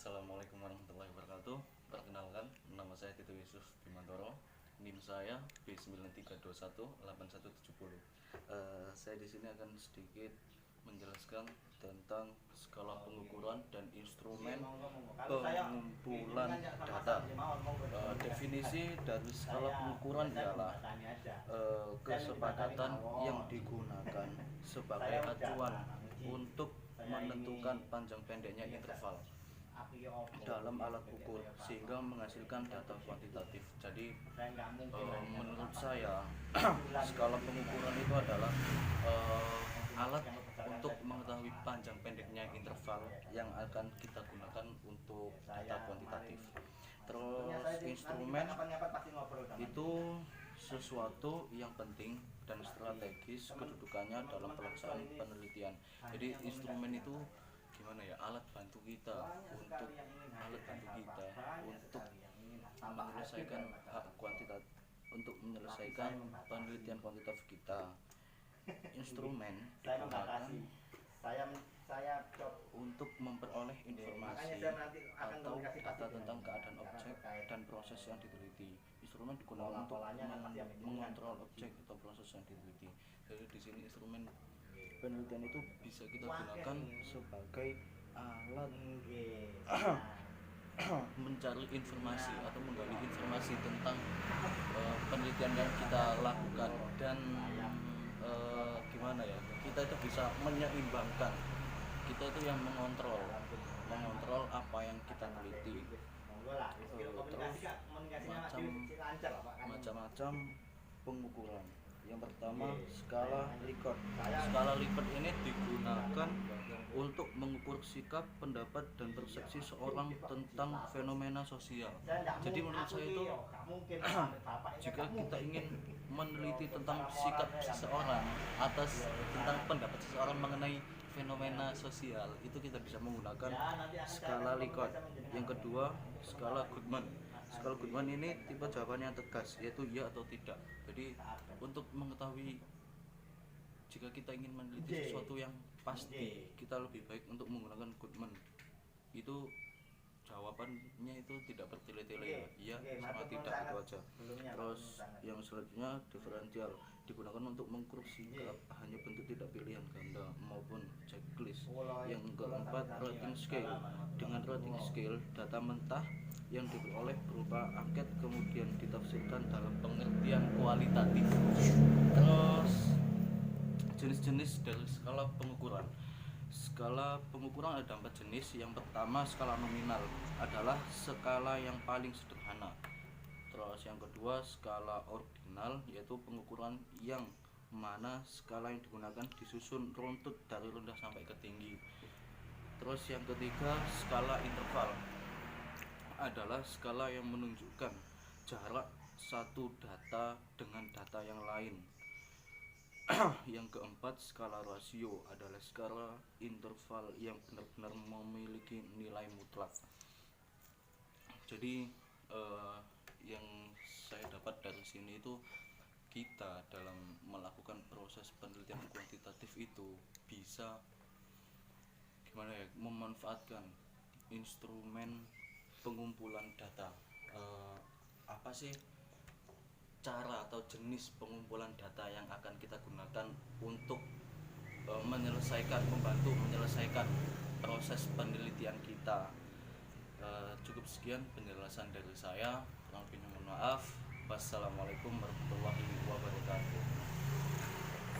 Assalamualaikum warahmatullahi wabarakatuh. Perkenalkan, nama saya Tito Yusuf Bimantoro. NIM saya B93218170. Saya di sini akan sedikit menjelaskan tentang skala pengukuran dan instrumen pengumpulan data. Definisi dari skala pengukuran ialah kesepakatan yang digunakan sebagai acuan untuk menentukan panjang pendeknya interval dalam alat ukur sehingga menghasilkan data kuantitatif. Jadi menurut saya skala pengukuran itu adalah alat untuk mengetahui panjang pendeknya interval yang akan kita gunakan untuk data kuantitatif. Terus instrumen itu sesuatu yang penting dan strategis kedudukannya dalam pelaksanaan penelitian. Jadi instrumen itu gimana ya, alat bantu kita untuk menyelesaikan hak kuantitatif, untuk menyelesaikan penelitian kuantitatif kita. Instrumen digunakan untuk memperoleh informasi atau data tentang keadaan objek dan proses yang diteliti. Instrumen digunakan untuk mengontrol objek atau proses yang diteliti. Jadi di sini instrumen penelitian itu bisa kita gunakan sebagai alat mencari informasi atau menggali informasi tentang penelitian yang kita lakukan, dan gimana ya, kita itu bisa menyeimbangkan, kita itu yang mengontrol apa yang kita teliti. Terus macam-macam pengukuran. Yang pertama, skala Likert. Skala Likert ini digunakan untuk mengukur sikap, pendapat, dan persepsi seorang tentang fenomena sosial. Jadi menurut saya itu jika kita ingin meneliti tentang sikap seseorang atas tentang pendapat seseorang mengenai fenomena sosial, itu kita bisa menggunakan skala Likert. Yang kedua, skala Goodman. Skala Goodman ini tipe jawabannya tegas, yaitu ya atau tidak. Jadi untuk mengetahui jika kita ingin meneliti sesuatu yang pasti, kita lebih baik untuk menggunakan Goodman. Itu jawabannya itu tidak bertele-tele, ya sama tidak, itu aja. Terus yang selanjutnya diferensial, digunakan untuk mengukur sikap hanya bentuk, tidak pilihan ganda maupun checklist. Yang keempat, rating scale. Dengan rating scale, data mentah yang diperoleh berupa angket kemudian ditafsirkan dalam pengertian kualitatif. Terus jenis-jenis dari skala pengukuran. Skala pengukuran ada 4 jenis. Yang pertama, skala nominal, adalah skala yang paling sederhana. Terus yang kedua, skala ordinal, yaitu pengukuran yang mana skala yang digunakan disusun runtut dari rendah sampai ke tinggi. Terus yang ketiga, skala interval, adalah skala yang menunjukkan jarak satu data dengan data yang lain. Yang keempat, skala rasio, adalah skala interval yang benar-benar memiliki nilai mutlak. Jadi yang saya dapat dari sini itu, kita dalam melakukan proses penelitian kuantitatif itu bisa gimana ya, memanfaatkan instrumen pengumpulan data. Apa sih cara atau jenis pengumpulan data yang akan kita gunakan untuk membantu menyelesaikan proses penelitian kita. Cukup sekian penjelasan dari saya, kurang lebihnya mohon maaf. Wassalamualaikum warahmatullahi